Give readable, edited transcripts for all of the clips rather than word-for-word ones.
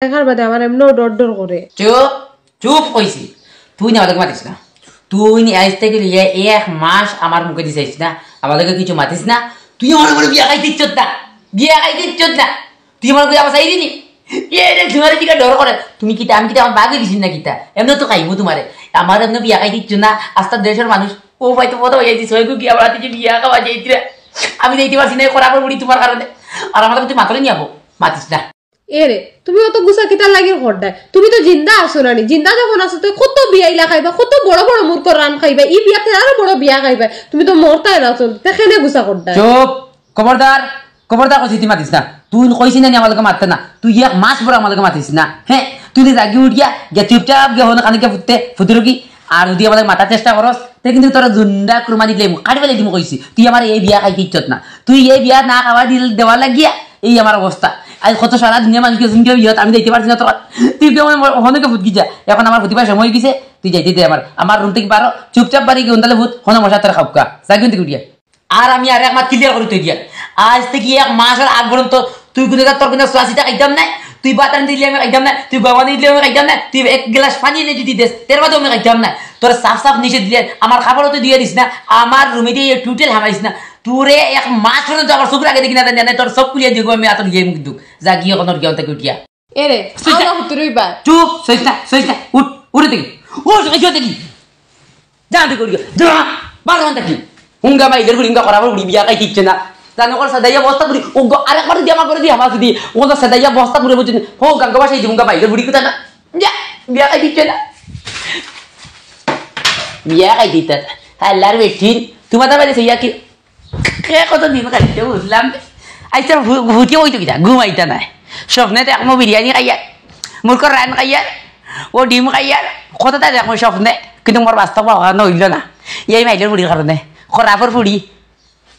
দেখার বাদে আমার এমন ডর ডর করে। চুপ চুপ কইছি, তুই না আমাদেরকে মাতিস না। তুই আজ থেকে এক মাস আমার মুখে দিছিস না, আমাদেরকে কিছু মাতিস না। তুই আমার করে বিয়া খাইতে ইচ্ছত না, বিয়া খাইতে ইচ্ছত না। তুই আমার করে আমার চাই দিনি তোমার দিকে ডর করে। তুমি কিতা আমি কিতা আমার বাঘে দিছিস না কিতা এমনি তো খাইবো তোমারে। আমার এমনি বিয়া খাইতে ইচ্ছ না। আস্তা দেশের মানুষ ও ভাই তো কথা হয়ে যাইছিস কি আমার হাতে বিয়া খাওয়া যাইতে আমি দেখতে পারছি না করা বুড়ি তোমার কারণে। আর আমাদের তুই মাতলে নিয়ে যাবো, মাতিস না। এরে তুমি অত গুছা কিতার লাগির হরডায়, তুমি তো জিন্দা আছো না, জিন্দা যখন আছো তুই কত বিয়াইলা খাইবা, কত বড় বড় মূর্খ রান খাইবা, ই বিয়াতে আরো বড় বিয়া খাইবা, তুমি তো মরতাই না চল দেখেনে গুছা করডায়। চুপ, খবরদার খবরদার কইছি তুই মাতিস না। তুই কইছি না আমাদেরকে মারতে না, তুই এক মাস পরে আমাদেরকে মাতিস না। হ্যাঁ তুই জাগি উঠিয়া গে চুপচাপ গে হন কানে ফুটতে রুকি। আর যদি আমাদের মাথার চেষ্টা করস তাই কিন্তু তোরা জুন্ডা কুরমা দিলে কাটি ফেলে দিম কইছি। তুই আমার এই বিয়া খাইতে ইচ্ছত না, তুই এই বিয়া না খাওয়া দেওয়ার লাগিয়া এই আমার অবস্থা। আজ কত সারা দুনিয়া মানুষকে শুনকে বিয়ত আমি দেখতে পারছি না তোরা। তুই তো হনকে ফুটকি যা, এখন আমার প্রতিভা সময় গেছে, তুই যাইতে দে আমার রুম থেকে পারো চুপচাপ বাড়ি গিয়ে তাহলে ভূত হন মশা তোর খাবকা যা কিন্তু উঠিয়া। আর আমি আর এক মাস ক্লিয়ার করে তুই দিয়া আজ থেকে এক মাসের আগ পর্যন্ত তুই কোনো তোর কোনো সোয়াশিটা খাইতাম না, তুই বাতান দিলে আমি খাইতাম না, তুই বাবানি দিলে আমি খাইতাম না, তুই এক গ্লাস পানি এনে যদি দেস এর বাদেও আমি খাইতাম না। তোর সাফ সাফ নিচে দিলে আমার খাবারও তুই দিয়ে দিস না, আমার রুমে দিয়ে টুটেল হামাইস না। তোরে এক মাস পর্যন্ত আমার চোখ আগে দেখি না জানি তোর সব কুলিয়ে দিব আমি এত গিয়ে কিন্তু যা গিয়ে কোনো গিয়ে থেকে উঠিয়া। এরে হুতুরইবা চুপ সইস না উঠ উঠে দেখি ও সইস দেখি জানতে করি যা বারো ঘন্টা কি হুঙ্গা মাইদের হুঙ্গা করা বুড়ি বিয়া খাই দিচ্ছে না জানো কর সাদাইয়া বস্তা পুরি ও আরেকবার দিয়ে আমার করে দিয়ে আমার দিয়ে ও তো সাদাইয়া বস্তা পুরে বুঝছেন হো গঙ্গা বাসাই হুঙ্গা মাইদের বুড়ি কোথা না যা বিয়া খাই দিচ্ছে না, বিয়া খাই দিতে আল্লাহর বেঠিন তোমার দাবাই সেইয়া কি কত দিন খাইতে বুঝলাম। আইসা ভুতি হইতো কিনা ঘুমাইতা নাই স্বপ্নে দেখো বিরিয়ানি খাইয়া মূর্খ রান খাইয়া ও ডিম খাইয়া কতটা দেখো স্বপ্নে, কিন্তু মোর বাস্তব হওয়া হইল না এই মাইলের বুড়ির কারণে খরাফর ফুড়ি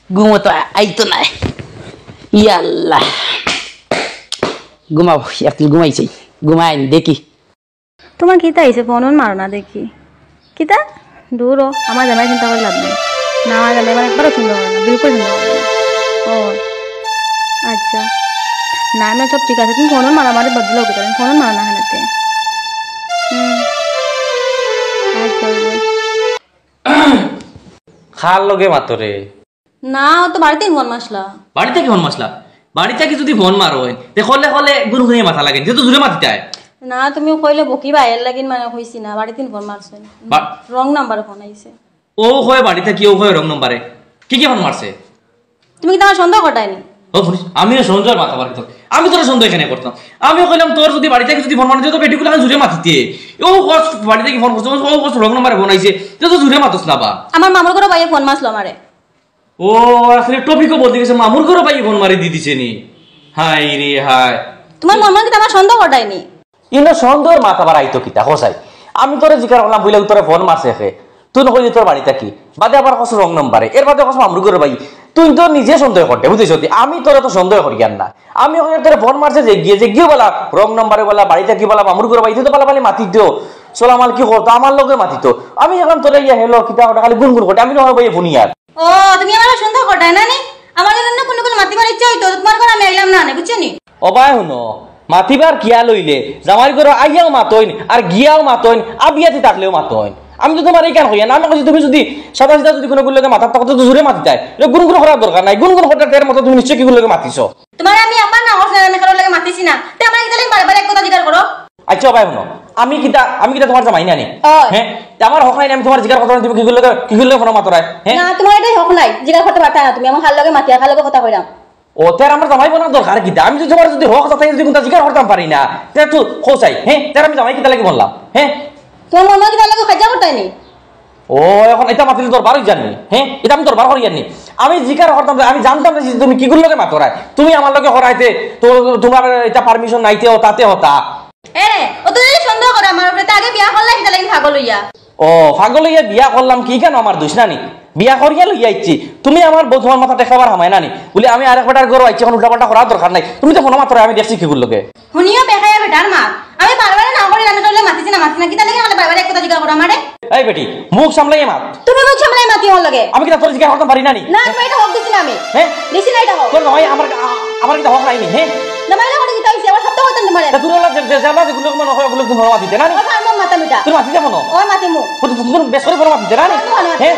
ঘুমতো আইতো নাই। ইয়াল্লাহ ঘুমাবো একটু ঘুমাইছি ঘুমাই দেখি। তোমার কিতা আইছে ফোন মারো না দেখি কিতা দূর আমার জামাই চিন্তা করে লাভ নেই না, আমার জামাই মানে একবারও সুন্দর হবে না, বিলকুল সুন্দর হবে না। ও আচ্ছা না আমি সব ঠিক আছে, তুমি ফোন মারামারি বদলে ওকে করেন ফোন মারো না হেনাতে। খাল লগে মাতরে না ও তো বাড়িতে ফোন মাসলা, বাড়ি থেকে ফোন মাসলা, বাড়ি থেকে যদি ফোন মারো হলে হলে গুনগুনিয়ে মাথা লাগে যেহেতু জোরে মাতিতে হয় না তুমি কইলে বকিবা এর লাগিন মানে কইছি না বাড়িতে ফোন মারছ রং নাম্বার ফোন আইছে। ও হয় বাড়ি থেকে ও হয় রং নম্বরে কি ফোন মারছে তুমি কি তোমার সন্দেহ ঘটায়নি? ও শুনিস আমিও সন্দেহ মাথা বাড়ি আমি তোর সন্দেহ এখানে করতাম, আমিও কইলাম তোর যদি বাড়ি থেকে যদি ফোন মারছে তো বেটিগুলো জুড়ে মাতিতে ও বাড়ি থেকে ফোন করছে ও রং নম্বরে ফোন আইছে তো জুড়ে মাতস না বা আমার মামুর ঘরে বাইয়ে ফোন মারলো আমারে। ও আসলে টপিকও বলতে গেছে মামুর ঘরে বাইয়ে ফোন মারি দিয়ে দিছে নি। হাই রে হাই তোমার মামা কি আমার সন্দেহ ঘটায়নি? ইনো সন্দেহের মাথা বাড়াইতো কিতা হোসাই আমি তোরে জিজ্ঞাসা করলাম বুঝলে তোরে ফোন মারছে খে তুই নকলি তোর বাড়িটা কি বাদে আবার কস রং নম্বরে এর বাদে কস মামুর ঘরে বাই তুই তো নিজে সন্দেহ করতে বুঝেছ আমি তোরে তো সন্দেহ করি না আমি ওখানে তোরে ফোন মারছে যে গিয়ে বলা রং নম্বরে বলা বাড়িটা কি বলা মামুর ঘরে বাই তুই তো বলা পালি মাতি দিও সোলামাল কি করতো আমার লোকে মাতিত আমি এখন তোরে ইয়া হেলো কিতা ওটা খালি গুনগুন করতে আমি নহয় বইয়ে ফোনি আর ও তুমি আমার সন্দেহ ঘটায় না নি আমার জন্য কোনো কোনো মাতিবার ইচ্ছা হইতো তোমার ঘরে আমি আইলাম না বুঝছো নি অবাই শুনো মাতিবার কিয়া লইলে জামাই ঘরে আইয়াও মাতইন আর গিয়াও মাতইন আবিয়াতে থাকলেও মাতইন আমি তো তোমার এই কেন হইয়া না আমি কইছি তুমি যদি সাদা সাদা যদি কোনো গুলোকে মাথার তখন তো জোরে মাতি যায় গুনগুন করার দরকার নাই গুনগুন করতে তের মতো তুমি নিশ্চয় কি গুলোকে মাতিছো তোমার আমি আবার না ওর আমি কারো লাগে মাতিছি না তে আমরা কি তাহলে বারবার এক কথা জিজ্ঞাসা করো। আচ্ছা অবাই শুনো আমি কিটা তোমার জামাই না নি হ্যাঁ আমার হক নাই আমি তোমার জিজ্ঞাসা কথা তুমি কি গুলোকে ফোন মাতরায় হ্যাঁ না তোমার এটাই হক নাই জিজ্ঞাসা করতে পারতা না তুমি আমার খাল লাগে মাতিয়া খাল লাগে কথা কইরাম ও তের আমার জামাই বোনার দরকার কিটা আমি যদি তোমার যদি হক কথা যদি কোনটা জিজ্ঞাসা করতাম পারি না তে তুই খোসাই হ্যাঁ তের আমি জামাই কিটা লাগি বললাম হ্যাঁ তোমার মনে কি তাহলে খাজা করতাইনি ও এখন এটা মাতিলে তোর বারোই জাননি হ্যাঁ এটা আমি তোর বার করি জানি আমি জিজ্ঞাসা করতাম আমি জানতাম না যে তুমি কি গুলোকে মাতরায় তুমি আমার লগে হরাইতে তোমার এটা পারমিশন নাইতে ও তাতে হতা এরে ও তুই সন্দেহ করে আমার উপরে আগে বিয়া করলা কি তাহলে পাগল হইয়া ও পাগল হইয়া বিয়া করলাম কি কেন আমার দোষ নানি বিয়া করিয়া লইয়া আইছি তুমি আমার বউ তোমার মাথা দেখাবার হামায় নানি বলে আমি আরেক বেটার ঘর আইছি এখন উল্টা পাল্টা করার দরকার নাই তুমি তো ফোন মাত্র আমি দেখছি কি গুলোকে শুনিও বেখায়া বেটার মা আমি বারবার না করে রান্না করলে মাতিছি না কি তাহলে আমি বারবার এক কথা জিজ্ঞাসা করো আমারে এই বেটি মুখ সামলাই মাত তুমি মুখ সামলাই মাতি হল লাগে আমি কি তোর জিজ্ঞাসা করতে পারি নানি না তুমি এটা হক দিছি না আমি হ্যাঁ দিছি না এটা হক তোর ভাই আমার কি হক নাইনি হ্যাঁ না মাইলা করে দিতাইছি আবার সত্য কথা গুলি মারে তা তোরা জানা যেগুলো মানে হয় ওগুলো তুমি মাতিতে না ও ভাই মো মাথা মিটা তুই মাতি যাবো না ও মাতে মো তুমি বেশ করে বড় মাতিতে না হ্যাঁ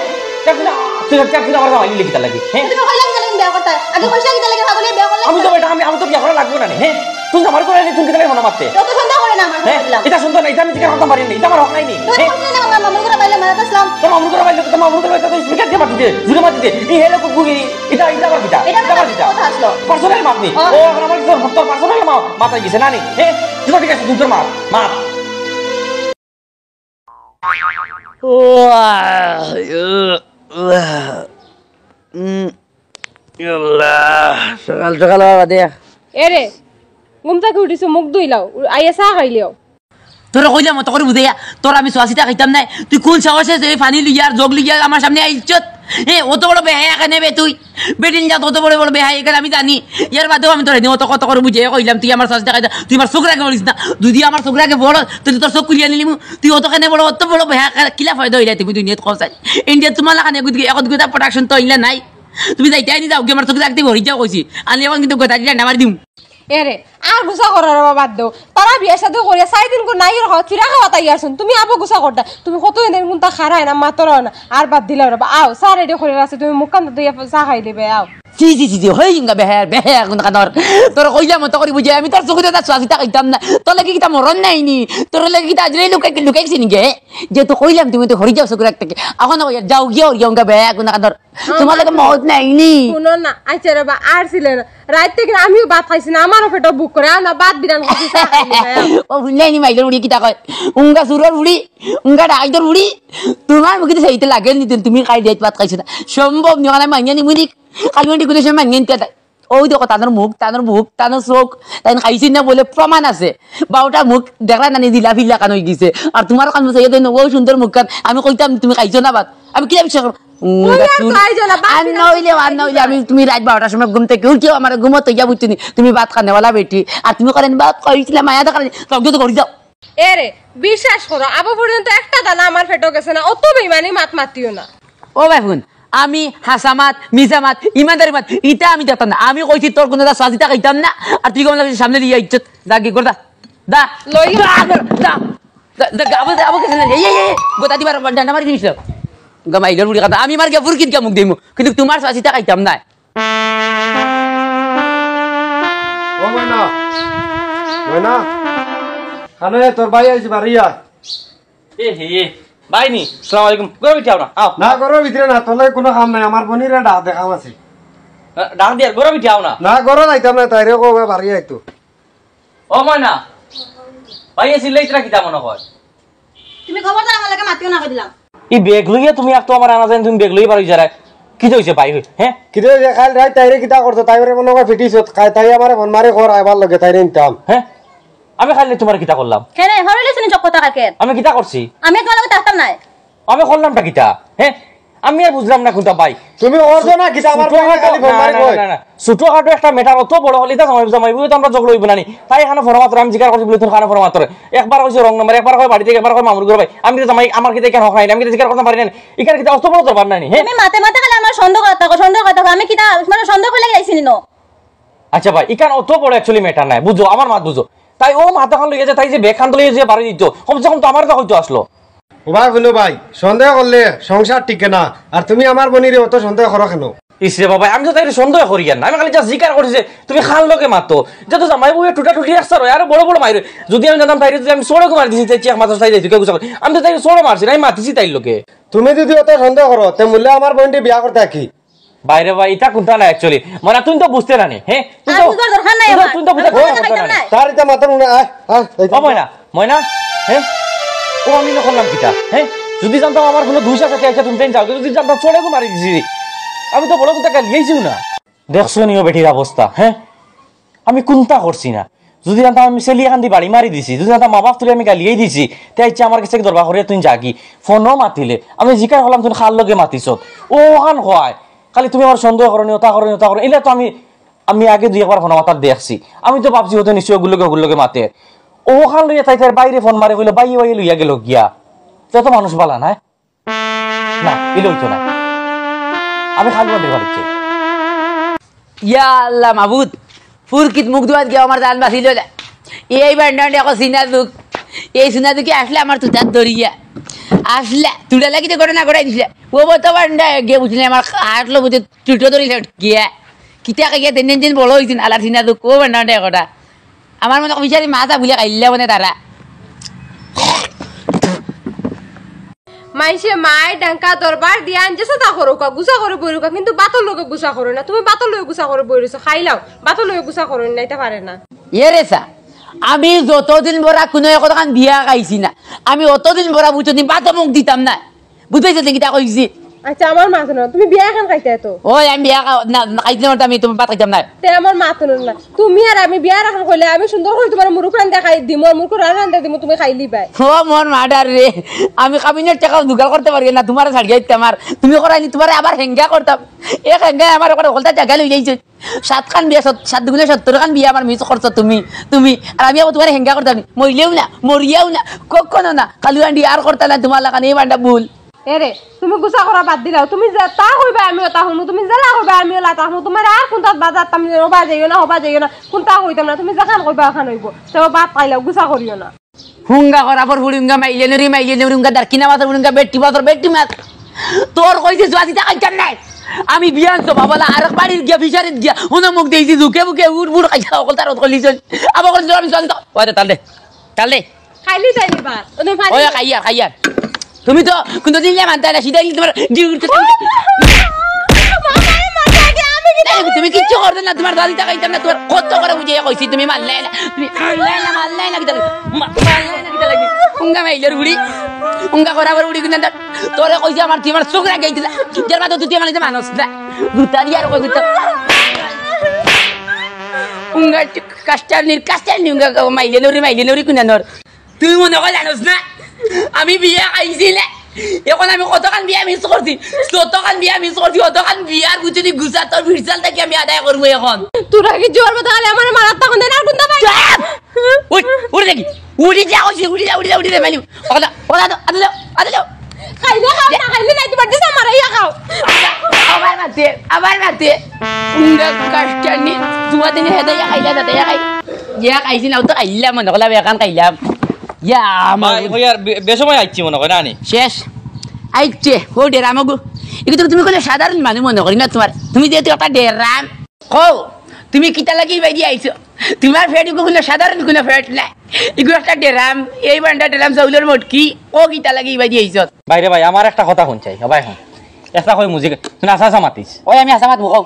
তুই আমার জামাই লিখিতা লাগি হ্যাঁ তুমি কইলা কি লাগে বিয়া করতে আগে কইলা কি লাগে ভাগলে বিয়া করলে আমি তো বেটা আমি তো বিয়া করা লাগবে না হ্যাঁ তুই আমার করে তুমি কি লাগে মনে মারতে যত সন্দেহ করে না আমার হ্যাঁ বললাম এটা সুন্দর না এটা আমি জিজ্ঞাসা করতে পারি না এটা আমার হক নাই নি তুই কইলা না মামা করে বাইলে মারা আসলাম তো মামুর করে বাইলে তো মামুর করে তো স্পিকার দিয়ে মাতিতে জুড়ে মাতিতে এই হেলে কুকুরি এটা আমার কিটা এটা আমার কিটা কথা আসলো পার্সোনাল মাতনি ও এখন আমার তোর পার্সোনাল মাথায় গেছে না নি হ্যাঁ তুই ঠিক আছে তুই তোর মাত সকাল সকাল বাবা দে এরে ঘুম থেকে উঠিছো মুখ ধুইলাও আইয়া চাহ খাইলিও তোরা কইলাম মতো করে বুঝাইয়া তোর আমি 80 খাইতাম নাই তুই কোন সাহসে এই পানি লিয়া আর জগ লিয়া আমার সামনে আইছত অত বড় বেহায়া কেন বে তুই বেটিন যা অত বড় বড় বেহাই এখানে আমি জানি ইয়ার বাদেও আমি তোর অত কত করে বুঝে কইলাম তুই আমার 80 খাইতা তুই আমার চোখরাকে বলিস না যদি আমার চোখরাকে বড় তুই তোর চোখ খুলিয়া নিলি তুই অত কেন বড় অত বড় বেহা কিলা ফায়দা হইলা তুমি দুনিয়াত কসাই ইন্ডিয়া তোমার লাগানে একত গোটা প্রোডাকশন তো হইলা নাই তুমি যাইতে আনি যাও আমার চোখে রাখতে ভরি যাও কইছি আনি এখন কিন্তু গোটা দিলা নামার দিম এরে আর গুছা করার বাদ দাও তারা বিয়া সাথে করিয়া 4 দিন নাই রাখা কিরা খাওয়া তাই আসুন তুমি আবো গুছা করতা তুমি কত এনে কোনটা খারায় না মাতর না আর বাদ দিলা রে আও সার রেডি করে আছে তুমি মুকান দিয়া চা খাই দিবে আও জি হই ইঙ্গা বেহার কোন কাদর তোর কইলা মতো করি বুঝে আমি তোর চোখে দাদা সাজিতা খাইতাম না তোর লাগি কিতা মরণ নাইনি তোর লাগি কিতা আজরে লুকাইছি নি গে যে তো কইলাম তুমি তো হরি যাও চোখে রাখতে এখন যাও গিয়ে ওর ইঙ্গা বেহা কোন কাদর তোমার লাগে মত নাইনি শুনো না আচ্ছা রে বা আর ছিলেন রাত থেকে আমিও ভাত খাইছি না আমারও পেট বুক করে না ভাত বিরান খাইছি চা খাই দিবে ও বুঝলাইনি মাইলের বুড়ি কিতা কয় উঙ্গা সুরের বুড়ি উঙ্গা ডাইদর বুড়ি তোমার মুখে তো সেইতে লাগে নি তুমি খাই দিই ভাত খাইছ না সম্ভব নি মানে মাইনি মুনি কালমন্ডি গুলো সময় মাইনি তে ওই দেখো তাদের মুখ তাদের চোখ তাই খাইছি না বলে প্রমাণ আছে বারোটা মুখ দেখলা নানি দিলা ফিল্লা কান হয়ে গেছে আর তোমার কান বসে ও সুন্দর মুখ কান আমি কইতাম তুমি খাইছো না ভাত আমি কিলা বিশ্বাস করব আমি তুমি রাত 12টার সময় ঘুম থেকে উঠিও আমার ঘুমত ইয়া বুঝছি তুমি ভাত খানেওয়ালা বেটি আর তুমি করেন ভাত খাইছিলাম মায়া দেখা তো করি যাও এরে বিশ্বাস করো আবু পর্যন্ত একটা দানা আমার পেটও গেছে না অত বেইমানি মাত মাতিও না ও ভাই বোন আমি হাসামাত মিজামাত ইমানদারি মাত ইটা আমি দেখতাম না আমি কইছি তোর কোনো সাজিতা খাইতাম না আর তুই কেমন লাগছে সামনে দিয়ে ইজ্জত দা কি করদা দা লই দা আবু কেন গোটা দিবার ডান্ডা মারি দিছিল গামাইলের বুড়ি কথা আমি মার গিয়ে ফুরকিত গিয়ে মুখ দিমু কিন্তু তোমার সাজিতা খাইতাম না ও ময়না খানে তোর ভাই আইছে বাড়িয়া হে বাইনি আসসালামু আলাইকুম গরো বিঠাও না আও না গরো ভিতরে না তোলে কোনো কাম নাই আমার বনিরে দেখাম আছে ডাক দিয়া গরো বিঠাও না না গরো যাইতাম না তাইরে কবে বাড়ি আইতো ও ময়না ভাই এসে লেটরা কিতা মনে হয় তুমি খবরদার আমার লাগে মাতিও না কই দিলাম এই বেগ লইয়া তুমি একটু আমার আনা জানি তুমি বেগ লইয়া পারি যারা কি হইছে ভাই হ্যাঁ কিরে যে কাল রাত তাইরে কিতা করতো তাইরে মনে হয় ফিটিছ তাই আমারে ফোন মারে কর আইবার লগে তাইরে নিতাম হ্যাঁ আমি খালি তোমার কিতা করলাম কেন হরিলে শুনি চক কথা কাকে আমি কিতা করছি আমি তোমার লগে থাকতাম না আমি করলামটা কিতা হ্যাঁ আমি আর বুঝলাম না কোনটা ভাই তুমি করছো না কিতা আমার বই খালি ফোন মারে কই না ছোট খাটো একটা মেটার অত বড় হলি তা জামাই তো আমরা জগল হইব না নি তাই এখানে ফরমাত্র আমি জিজ্ঞাসা করছি বলে তোর খানা ফরমাত্র একবার কইছে রং নাম্বার একবার কই বাড়ি থেকে একবার কই মামুর ঘর ভাই আমি তো জামাই আমার কিতা কেন হয় না আমি জিজ্ঞাসা করতে পারি না এখানে কিতা অত বড় দরবার নাই হ্যাঁ তুমি মাতে খালি আমার সন্দেহ কথা আমি কিতা মানে সন্দেহ কইলে যাইছিনি ন আচ্ছা ভাই এখানে অত বড় অ্যাকচুয়ালি মেটার নাই বুঝো আমার মাত বুঝো তাই ও মাথা খান লইয়া যায় তাই যে বেগ খান লইয়া যে বাড়ি দিত কমসে কম তো আমার তো হয়তো আসলো ও ভাই বলো ভাই সন্দেহ করলে সংসার টিকে না আর তুমি আমার বনিরে অত সন্দেহ করো কেন ইসরে বাবা আমি তো তাই সন্দেহ করি না আমি খালি যা জিকার করেছে তুমি খান লোকে মাতো যত জামাই বউয়ে টুটা টুটি রাস্তা রয় আর বড় বড় মাইরে যদি আমি জানতাম তাই যদি আমি সোড়কে মারি দিছি তাই চেক মাথা তাই যাইতো কেউ আমি তো তাই সোড় মারছি আমি মাতিছি তাই লোকে তুমি যদি অত সন্দেহ করো তে মূল্যে আমার বইনটি বিয়া করতে কি বাইরে ভাই এটা কোনটা না অ্যাকচুয়ালি মানে তুমি তো বুঝতে না নি হ্যাঁ তুমি তো বুঝতে না তার এটা মাথা মনে ও ময়না হ্যাঁ ও আমি না করলাম কিটা হ্যাঁ যদি জানতাম আমার কোনো দুই সাথে আছে তুমি ট্রেন যাও যদি জানতাম সোড়কে মারি দিছি আমি তো বড় কথা লিয়েছিও না দেখছো নিও বেটির অবস্থা হ্যাঁ আমি কোনটা করছি না যদি জানতাম আমি সেলি এখান দিয়ে বাড়ি মারি দিছি যদি জানতাম মা বাপ তুলে আমি গালিয়েই দিছি তাই ইচ্ছা আমার কাছে দরবার করে তুই জাগি ফোনও মাতিলে আমি জিকার হলাম তুমি খাল লগে মাতিছ ও ওখান হয় খালি তুমি আমার সন্দেহ করনি ওটা করনি ওটা করনি এলে তো আমি আগে দুই একবার ফোন মাতার দেখছি আমি তো ভাবছি হতে নিশ্চয় ওগুলোকে মাতে ও ওখান লইয়া তাই তার বাইরে ফোন মারে কইলো বাইয়ে বাইয়ে লইয়া গেল গিয়া যত মানুষ বালা না না এলো হইতো না আমি খালি বাড়ির বাড়ি চাই ইয়া আল্লাহ মাহবুদ ফুরকিত মুখ দুয়াত গিয়ে আমার জান বাঁচিল এই বান্ডান্ডে এখন সিনা দুঃখ এই সিনা দুঃখে আসলে আমার তুতার দরিয়া আসলে তুড়া লাগিতে করে না করাই দিছিলে ও বলতো বান্ডা গিয়ে বুঝলে আমার হাঁটলো বুঝে চুটো ধরিলে গিয়া কিতা গিয়া দিন দিন বড় হয়েছিল আলার সিনা দুঃখ ও বান্ডান্ডে একটা আমার মনে বিচারি মাথা বুলে খাইলে মানে তারা মাইসে মায় ডাঙ্কা দরবার দিয়া আনছে তা করুকা গুছা করে বইরুকা কিন্তু বাতর লোকে গুছা করো না তুমি বাতর লোকে গুছা করে বইরছো খাইলাও বাতর লোকে গুছা করো না এটা পারে না এ রেসা আমি যতদিন বড়া কোনো এখন বিয়া খাইছি না আমি অতদিন বড়া বুঝছি বাতো মুখ দিতাম না বুঝাইছো কিতা কইছি আচ্ছা আমার মাথা না তুমি বিয়া এখন খাইতে তো ওই আমি বিয়া খাইতে না আমি তুমি ভাত খাইতাম না তে আমার মাথা না তুমি আর আমি বিয়া এখন কইলে আমি সুন্দর করে তোমার মুরুখ রান দেখাই দিম আর মুরুখ রান দিম তুমি খাইলি বাই ও মন মাডার রে আমি কাবিনের টাকা দুগাল করতে পারি না তোমার ছাড়িয়ে দিতাম আর তুমি করাইনি তোমার আবার হেঙ্গা করতাম এক হেঙ্গা আমার ওখানে হলতা জায়গা লই যাইছে 7 খান বিয়া 7 দুগুণে 70 খান বিয়া আমার মিস করছো তুমি আর আমি তোমার হেঙ্গা করতাম মইলেও না মরিয়াও না কখনো না কালুয়ান্ডি আর করতে না তোমার লাগান এই বান্ডা ভুল এরে তুমি গুছা করা বাদ দিলাও তুমি তা কইবা আমিও তা হনু তুমি জালা কইবা আমিও লা হনু তোমার আর কোনটা বাজার তুমি হবা যাইও না কোনটা কইতাম না তুমি যখন কইবা এখন হইব তো বাদ পাইলাও গুছা করিও না হুঙ্গা করার হুড়িঙ্গা মাইলে নরিঙ্গা দারকিনা মাথার হুড়িঙ্গা বেটি মাছ তোর কইছে জোয়াদি টাকা চান নাই আমি বিয়ান তো বাবালা আর বাড়ির গিয়া ফিশারিত গিয়া হুন মুখ দেইছি বুকে উড় খাইছা অকল তার কলিছেন আবার কোন আমি জানি তো ওই তাল দে খাইলি যাইলি বা ওই খাইয়া তুমি তো কোন দিন মানতে না সিধা তোমার তুমি কিচ্ছু করতে না তোমার দাদি টাকা না তোমার কত করে বুঝিয়ে কইছি তুমি মানলে না কিতা লাগি উঙ্গা মাইলের উড়ি উঙ্গা করাবার উড়ি কিনা তোরে কইছি আমার তোমার চোখ রাখাইছিল যার মাথা তুই মানে মানুষ না দুটা দিয়ে আর কই দুটা উঙ্গা কাস্টার নি উঙ্গা মাইলে নরি কিনা নর তুই মনে কই জানোস না আমি বিয়া খাইছি না এখন আমি কতখান বিয়া মিস করছি কতখান বিয়ার বুঝছি গুছা তোর ভিড়চালটাকে আমি আদায় করবো এখন তোরা কি জোর মতো খালি আমার মারাত তখন দেন আর কোনটা পাই উড়ে দেখি উড়ি যা মানি আদা খাইলে খাও না খাইলে নাই তোমার দিশা মারাইয়া খাও আবার মাতে উঙ্গা কাস্টানি তুয়া দিনে হেদাইয়া খাইলা দাদাইয়া খাইছি না তো খাইলাম মনে করলাম এখন খাইলাম বেসময় আইছি মনে হয় না শেষ আইছে ও ডেরাম এগুলো তুমি কলে সাধারণ মানুষ মনে করি না তুমি যেহেতু একটা ডেরাম কো তুমি কিতা লাগি বাইরে আইছো তোমার ফেট এগুলো সাধারণ কোনো ফেট নাই এগুলো একটা ডেরাম এই বান্ডা ডেরাম চাউলের মটকি ও কিতা লাগি বাইরে আইছো বাইরে ভাই আমার একটা কথা শুনছাই সবাই হন এটা কই মুজিক তুমি আসা মাতিস ওই আমি আসা মাতবো কও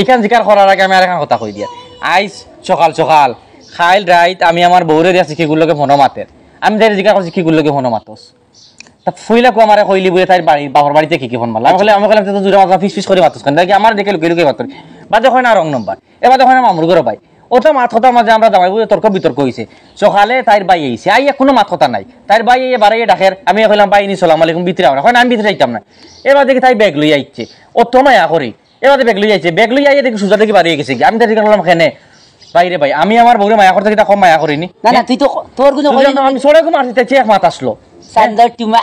এখান জিকার করার আগে আমি আর একটা কথা কই দিয়া আইস সকাল খাইল রাইত আমি আমার বউরে দিয়া শিখিগুলোকে ফোন মাতের আমি তাই জিজ্ঞাসা করছি শিখিগুলোকে ফোন মাতোস তা ফইলাকো আমার কইলি বলে তাই বাবার বাড়িতে কি ফোন মারলাম আমি কইলাম তো জুড়ে মাথা ফিস করে মাতোস কেন দেখি আমার দেখে লুকে মাত্র বাদে হয় না রং নম্বর এবার হয় না মামুর ঘরে ভাই ওটা মাত কথার মাঝে আমরা দামাই বুঝে তর্ক বিতর্ক হয়েছে সকালে তাইর বাই আইছে আইয়া কোনো মাত কথা নাই তাইর বাই বাড়াইয়ে ডাকের আমি কইলাম বাই নি সালাম আলাইকুম ভিতরে আমরা হয় না আমি ভিতরে যাইতাম না এবার দেখি তাই ব্যাগ লই আইছে ও তো মায়া করি এবার ব্যাগ লই আইছে ব্যাগ লই আইয়া দেখি সুজা দেখি বাড়িয়ে গেছে আমি তাই জিজ্ঞাসা করলাম কেনে বাইরে ভাই আমি আমার বউরে মায়া করতে কিটা কম মায়া করিনি না তুই তো তোর কোনো আমি সরে কম আসতে চেক মাত আসলো সান্দর টুমা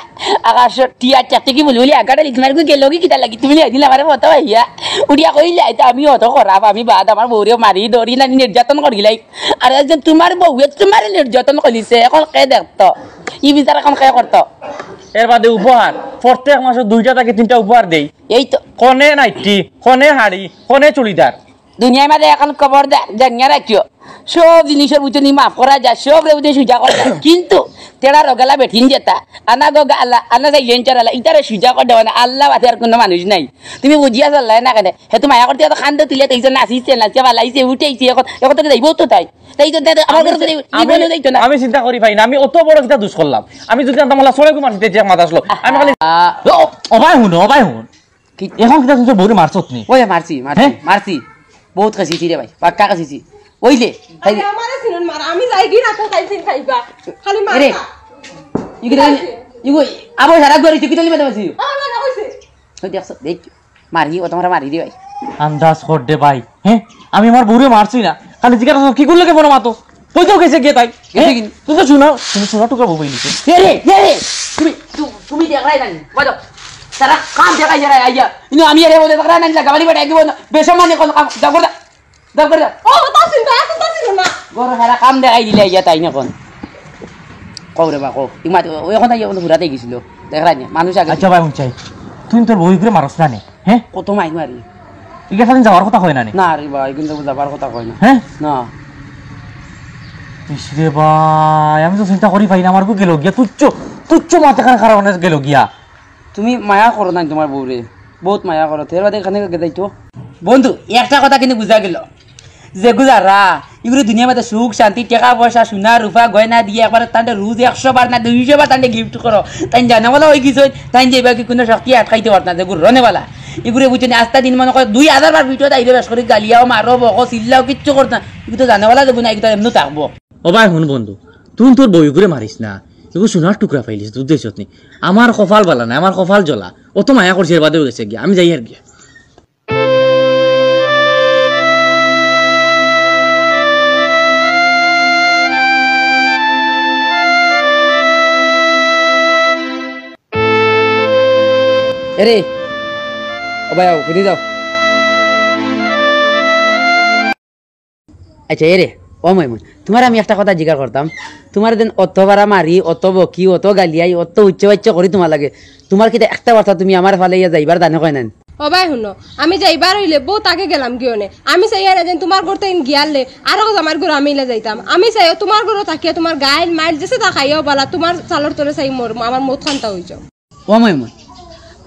আকাশ টিয়া চাতে কি বলি আগাটা লিখমার কো গেল কি কিটা লাগি তুমি দিলা আমারে মত ভাইয়া উড়িয়া কইলে আইতা আমি অত খরাব আমি বাদ আমার বউরে মারি দড়ি না নির্যাতন করিলাই আর একজন তোমার বউয়ে তোমার নির্যাতন করিছে এখন কে দেখতো ই বিচার এখন কে করতো এর বাদে উপহার প্রত্যেক মাসে 2টা থেকে 3টা উপহার দেই এই তো কোনে নাইটি কোনে হাড়ি কোনে চুড়িদার দুনিয়ার মাঝে এখন খবর জানিয়ে রাখিও সব জিনিসের বুঝনি মাফ করা যায় সব রে সুজা করা যায় কিন্তু তেরা রগালা বেঠিন যেতা আনা গা আল্লাহ আনা যাই লেঞ্চার আল্লাহ ইতারে সুজা করে দেওয়া না আল্লাহ বাদে আর কোনো মানুষ নাই তুমি বুঝিয়া চল্লাই না কেন হে তুমি মায়া করতে খান্দ তুলে তাইছে নাচিছে ভালাইছে উঠেছে এখন তো যাইব তো তাই তো আমার যাইতো না আমি চিন্তা করি ভাই না আমি অত বড় একটা দুষ করলাম আমি যদি জানতাম আল্লাহ সরে মারতে যে মাথা আসলো আমি খালি অবাই হুন এখন কিটা তুমি বউরে মারছত নি ওই মারছি বহুত খাইছি রে ভাই পাক্কা খাইছি ওইলে আমারে সিনুন মার আমি যাই কি না তো খাইছিন খাইবা খালি মার রে ইগো আবো সারা গরি তুই কিতলি মত বসি না কইছে ওই দেখছ দেখ মারি ও তোমার মারি দি ভাই আন্দাজ কর দে ভাই হ্যাঁ আমি আমার বউরে মারছি না খালি জিজ্ঞাসা কি করলে বড় মাতো কই তো গেছে গে তাই তুই তো শোনা টুকরা বউ বইলিছে রে তুমি দেখাই না বাদো সারা কাম দেখাই যারা আইয়া ইনো আমি রে বলে দেখাই না গাবালি বেটা কি বল বেশমানে কোন কাম দাও করদা দাও করে দাও ও তাসিন ভাই এখন তাসিন না গর হারা কাম দেখাই দিলে ইয়া তাই না কোন কও রে বা কও ইমা ওই এখন তাই ঘুরাতে গেছিল দেখলাই না মানুষ আগে আচ্ছা ভাই চাই তুই তোর বই করে মারস না নে হ্যাঁ কত মাইক মারি ইগা সাথে যাওয়ার কথা হয় না নে না রে ভাই কিন্তু যাবার কথা কই না হ্যাঁ না ইসরে ভাই আমি তো চিন্তা করি পাই না আমার গেল গিয়া তুচ্ছ তুচ্ছ মাথা কারণে গেল গিয়া তুমি মায়া করো না তোমার বউরে বহুত মায়া করো তের বাদে এখানে গেদাই তো বন্ধু একটা কথা কিন্তু বুঝা গেল যে গুজারা এগুলো দুনিয়া মধ্যে সুখ শান্তি টাকা পয়সা সোনা রূপা গয়না দিয়ে একবার তান্ডে রোজ 100 বার না 200 বার তান্ডে গিফট করো তাই জানাওয়ালা হয়ে গেছে তাই যে এবার কি কোনো শক্তি আটকাইতে পারত না যে রনেওয়ালা এগুলো বুঝছেন আস্তা দিন মনে করে 2000 বার ভিডিও তাইলে বেশ করে গালিয়াও মারো বকো চিল্লাও কিচ্ছু করত না এগুলো তো জানাওয়ালা দেবো না এগুলো এমনি থাকবো ও ভাই শুন বন্ধু তুই তোর বই করে মারিস না এগুলো সোনার টুকরা পাইলিস তুই দেশত নি আমার কপাল বালা না আমার কপাল জ্বলা অত মায়া করছে এর বাদেও গেছে গিয়া আমি যাই আর গিয়া এরে ও ভাই আও ফিরে যাও আচ্ছা এরে ও মাইমুন তোমার আমি একটা কথা জিজ্ঞাসা করতাম তোমার দিন অত বারা মারি অত বকি অত গালিয়াই অত উচ্চ বাচ্চ করি তোমার লাগে তোমার কি একটা কথা তুমি আমার ফালে ইয়া যাইবার জানো কয় না ও ভাই শুনো আমি যাইবার হইলে বহুত আগে গেলাম গিয়নে আমি চাই না যেন তোমার ঘর থেকে গিয়ালে আরো আমার ঘর আমি যাইতাম আমি চাই তোমার ঘর থাকিয়া তোমার গায়ের মাইল যেসে তা খাইয়াও বালা তোমার চালর তলে চাই মোর আমার মত খান্তা হয়ে যাও ও মাইমুন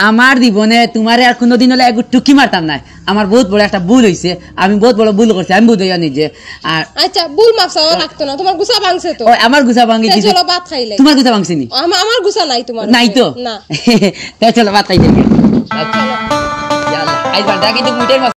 আমার জীবনে তোমার আর কোনোদিন হলে একটু টুকি মারতাম না আমার বহুত বড় একটা ভুল হয়েছে আমি বহুত বড় ভুল করছি আমি বুঝে জানি যে আর আচ্ছা ভুল মাপসাও লাগতো না তোমার গুছা ভাঙছে তো ও আমার গুছা ভাঙি দিছে চলো ভাত খাইলে তোমার গুছা ভাঙছে নি আমার গুছা নাই তোমার নাই তো না চলো ভাত খাইতে আচ্ছা আইবার ডাকি তো মুটের